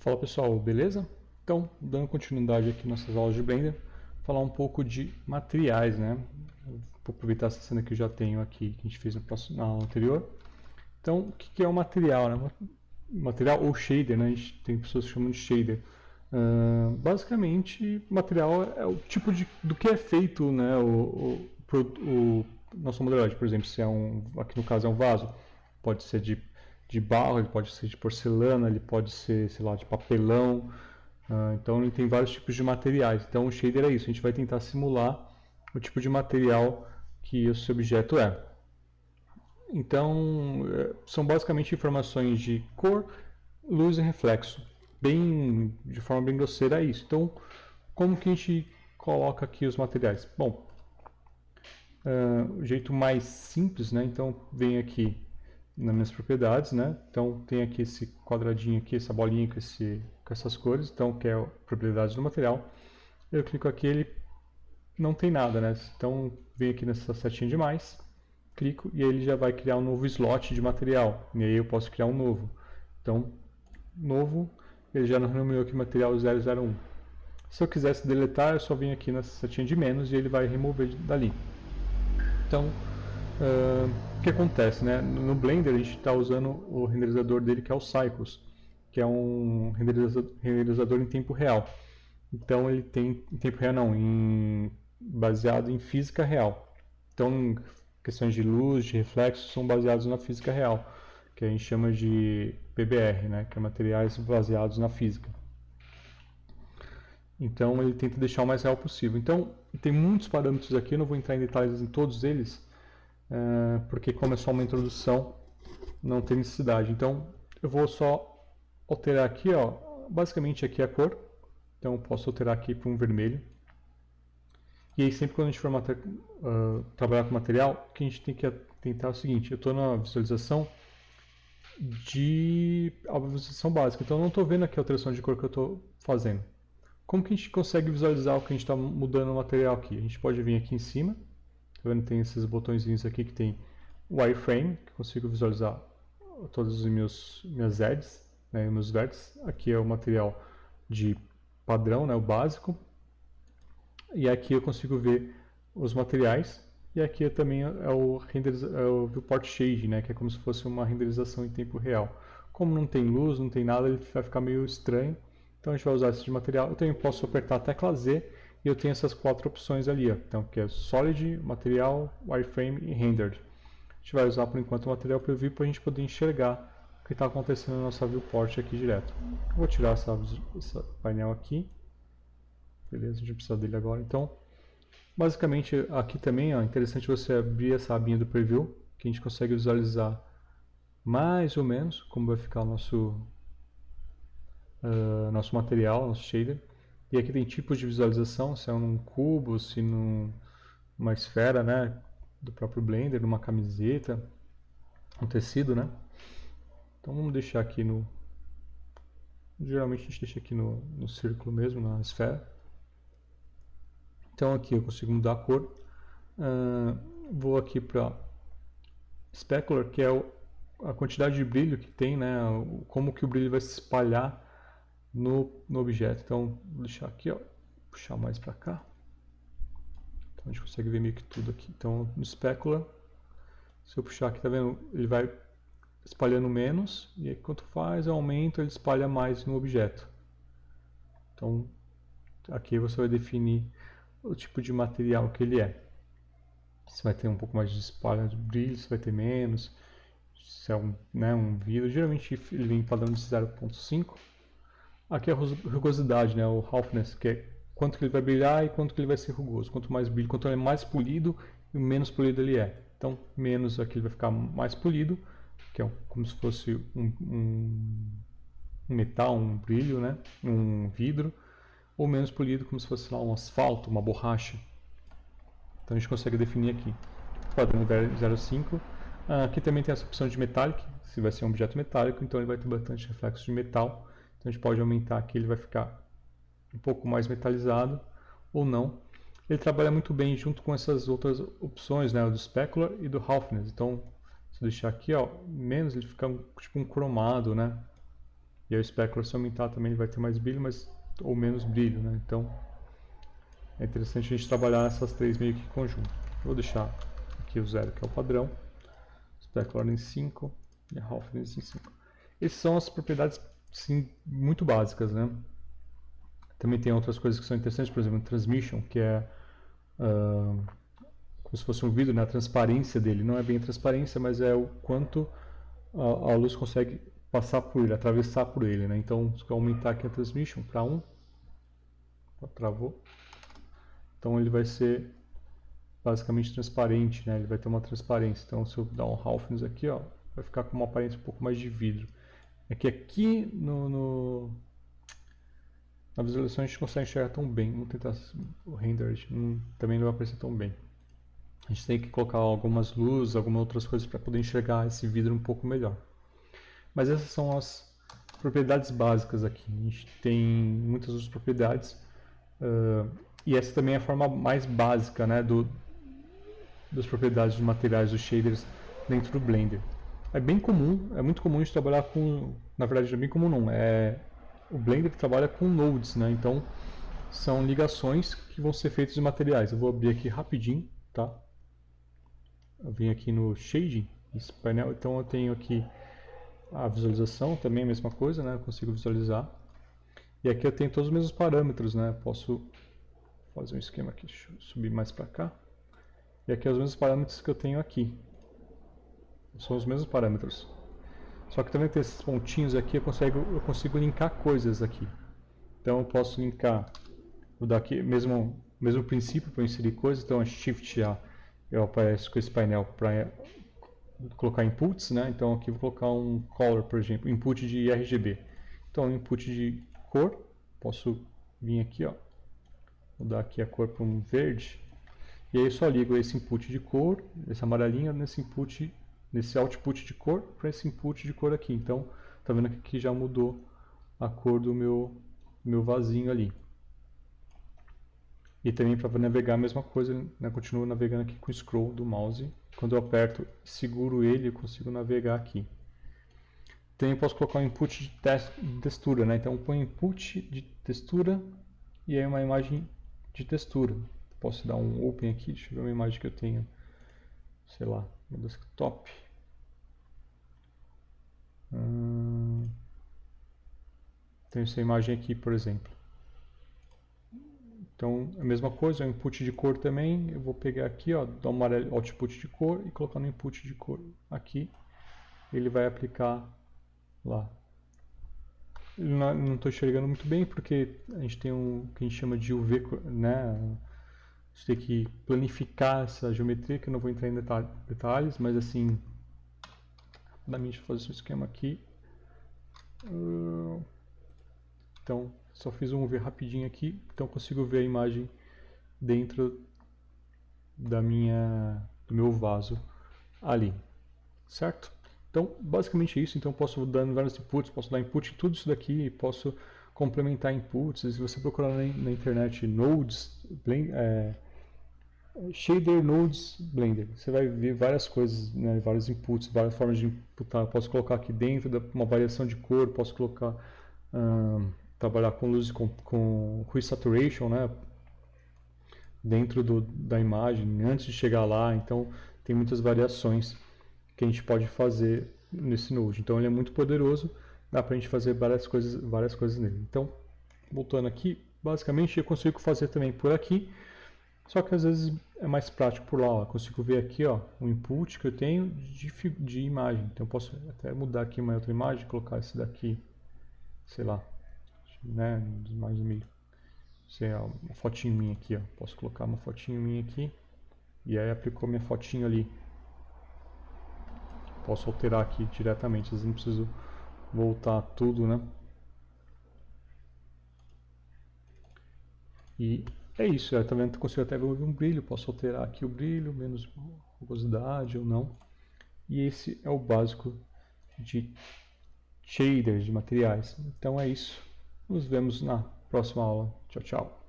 Fala pessoal, beleza? Então, dando continuidade aqui nas nossas aulas de Blender, falar um pouco de materiais, né? Vou aproveitar essa cena que eu já tenho aqui, que a gente fez na aula anterior. Então, o que é o material, né? Material ou shader, né? A gente tem pessoas que chamam de shader. Basicamente, material é o tipo do que é feito, né? O nosso modelagem, por exemplo, se é aqui no caso é um vaso, pode ser de barro, ele pode ser de porcelana, ele pode ser, sei lá, de papelão. Então ele tem vários tipos de materiais. Então o shader é isso, a gente vai tentar simular o tipo de material que esse objeto é. Então são basicamente informações de cor, luz e reflexo. De forma bem grosseira é isso. Então como que a gente coloca aqui os materiais? Bom, o jeito mais simples, né? Então vem aqui nas minhas propriedades, né? Então tem aqui esse quadradinho aqui, essa bolinha com essas cores, então que é propriedades do material. Eu clico aqui, ele não tem nada, né? Então vem aqui nessa setinha de mais, clico e aí ele já vai criar um novo slot de material. E aí eu posso criar um novo. Então, novo, ele já nomeou aqui material 001. Se eu quisesse deletar, eu só venho aqui nessa setinha de menos e ele vai remover dali. Então, o que acontece, né? No Blender a gente está usando o renderizador dele que é o Cycles, que é um renderizador em tempo real. Então ele tem em tempo real não, baseado em física real. Então questões de luz, de reflexo são baseados na física real, que a gente chama de PBR, né? Que é materiais baseados na física. Então ele tenta deixar o mais real possível. Então tem muitos parâmetros aqui, eu não vou entrar em detalhes em todos eles, porque como é só uma introdução, não tem necessidade. Então eu vou só alterar aqui, ó, basicamente aqui a cor. Então eu posso alterar aqui para um vermelho. E aí sempre quando a gente for trabalhar com material, o que a gente tem que tentar é o seguinte: eu estou na visualização básica, então eu não estou vendo aqui a alteração de cor que eu estou fazendo. Como que a gente consegue visualizar o que a gente está mudando no material aqui? A gente pode vir aqui em cima, tá vendo? Tem esses botõezinhos aqui que tem o wireframe, que eu consigo visualizar todas as minhas edges, né, meus vértices. Aqui é o material de padrão, né, o básico. E aqui eu consigo ver os materiais. E aqui também é o viewport shading, né, que é como se fosse uma renderização em tempo real. Como não tem luz, não tem nada, ele vai ficar meio estranho. Então a gente vai usar esse de material. Eu também posso apertar a tecla Z e eu tenho essas 4 opções ali. Ó. Então que é Solid, Material, Wireframe e Rendered. A gente vai usar por enquanto o material preview para a gente poder enxergar o que está acontecendo na nossa viewport aqui direto. Eu vou tirar essa painel aqui. Beleza, a gente precisa dele agora. Então, basicamente aqui também é interessante você abrir essa abinha do preview, que a gente consegue visualizar mais ou menos como vai ficar o nosso material, nosso shader. E aqui tem tipos de visualização, se é num cubo, se numa esfera, né, do próprio Blender, numa camiseta, um tecido, né. Então vamos deixar aqui geralmente a gente deixa aqui no círculo mesmo, na esfera. Então aqui eu consigo mudar a cor. Vou aqui para Specular, que é a quantidade de brilho que tem, né, como que o brilho vai se espalhar no objeto. Então vou deixar aqui, ó, puxar mais para cá. Então a gente consegue ver meio que tudo aqui. Então no Specular, se eu puxar aqui, tá vendo? Ele vai espalhando menos, e aí quanto faz aumento, ele espalha mais no objeto. Então aqui você vai definir o tipo de material que ele é. Se vai ter um pouco mais de espalha de brilho, se vai ter menos, se é um vidro. Geralmente ele vem padrão de 0.5. Aqui é a rugosidade, né, o roughness, que é quanto que ele vai brilhar e quanto que ele vai ser rugoso. Quanto mais brilho, quanto ele é mais polido, e menos polido ele é. Então, menos aqui ele vai ficar mais polido, que é como se fosse um metal, um brilho, né, um vidro, ou menos polido, como se fosse lá um asfalto, uma borracha. Então a gente consegue definir aqui. Padrão 0.5. Aqui também tem essa opção de metallic, se vai ser um objeto metálico, então ele vai ter bastante reflexo de metal. Então a gente pode aumentar aqui, ele vai ficar um pouco mais metalizado ou não. Ele trabalha muito bem junto com essas outras opções, né, do Specular e do Roughness. Então, se eu deixar aqui, ó, menos, ele fica tipo um cromado, né? E aí o specular, se aumentar também, ele vai ter mais brilho, mas ou menos brilho, né? Então é interessante a gente trabalhar essas três meio que em conjunto. Vou deixar aqui o 0, que é o padrão, specular em 5 e roughness em 5. Essas são as propriedades, sim, muito básicas, né? Também tem outras coisas que são interessantes, por exemplo, transmission, que é como se fosse um vidro, né? A transparência dele não é bem a transparência, mas é o quanto a luz consegue passar por ele, atravessar por ele, né? Então, se eu aumentar aqui a transmission para 1, travou. Então ele vai ser basicamente transparente, né? Ele vai ter uma transparência. Então, se eu dar um roughness aqui, ó, vai ficar com uma aparência um pouco mais de vidro. É que aqui na visualização a gente consegue enxergar tão bem. Vamos tentar o render, também não vai aparecer tão bem. A gente tem que colocar algumas luzes, algumas outras coisas para poder enxergar esse vidro um pouco melhor. Mas essas são as propriedades básicas aqui. A gente tem muitas outras propriedades. E essa também é a forma mais básica, né, das propriedades dos materiais, dos shaders dentro do Blender. É bem comum, é muito comum a gente trabalhar com, na verdade não é bem comum não, o Blender trabalha com nodes, né? Então são ligações que vão ser feitas de materiais. Eu vou abrir aqui rapidinho, tá? Eu vim aqui no Shading, esse painel, então eu tenho aqui a visualização, também a mesma coisa, né? Eu consigo visualizar. E aqui eu tenho todos os mesmos parâmetros, né? Eu posso fazer um esquema aqui, deixa eu subir mais para cá. E aqui os mesmos parâmetros que eu tenho aqui. São os mesmos parâmetros. Só que também tem esses pontinhos aqui, eu consigo linkar coisas aqui. Então eu posso linkar, vou dar aqui mesmo princípio para inserir coisas, então a Shift A, eu apareço com esse painel para colocar inputs, né? Então aqui eu vou colocar um color, por exemplo, input de RGB. Então input de cor, posso vir aqui, ó, vou dar aqui a cor para um verde, e aí eu só ligo esse input de cor, esse amarelinho, nesse output de cor para esse input de cor aqui. Então, tá vendo que aqui já mudou a cor do meu vasinho ali. E também para navegar a mesma coisa, né? Continuo navegando aqui com o scroll do mouse. Quando eu aperto e seguro ele, eu consigo navegar aqui. Também posso colocar um input de textura, né? Então, eu ponho input de textura e aí uma imagem de textura. Posso dar um open aqui, deixa eu ver uma imagem que eu tenho, sei lá, no desktop. Tenho essa imagem aqui, por exemplo. Então, a mesma coisa, o input de cor também, eu vou pegar aqui, ó, dar um output de cor e colocar no input de cor aqui. Ele vai aplicar lá. Não estou enxergando muito bem porque a gente tem um que a gente chama de UV, né? A gente tem que planificar essa geometria, que eu não vou entrar em detalhes, mas assim, rapidamente vou fazer esse esquema aqui. Então, só fiz um UV rapidinho aqui, então consigo ver a imagem dentro do meu vaso ali, certo? Então, basicamente é isso. Então, posso dar vários inputs, posso dar input em tudo isso daqui, posso complementar inputs. Se você procurar na internet nodes, shader nodes Blender, você vai ver várias coisas, né, vários inputs, várias formas de imputar. Eu posso colocar aqui dentro uma variação de cor, posso colocar trabalhar com luz com hue saturation, né, dentro da imagem antes de chegar lá. Então tem muitas variações que a gente pode fazer nesse Node. Então ele é muito poderoso, dá pra gente fazer várias coisas nele. Então, voltando aqui, basicamente eu consigo fazer também por aqui, só que às vezes é mais prático por lá, ó. Eu consigo ver aqui, ó, o input que eu tenho de imagem. Então eu posso até mudar aqui uma outra imagem, colocar esse daqui, sei lá, né, mais meio, sei lá, uma fotinho minha aqui, ó. Posso colocar uma fotinho minha aqui e aí aplicou minha fotinho ali. Posso alterar aqui diretamente, às vezes não preciso voltar tudo, né? E é isso, tá vendo? Consigo até ver um brilho, posso alterar aqui o brilho, menos rugosidade ou não. E esse é o básico de shaders, de materiais. Então é isso. Nos vemos na próxima aula. Tchau, tchau.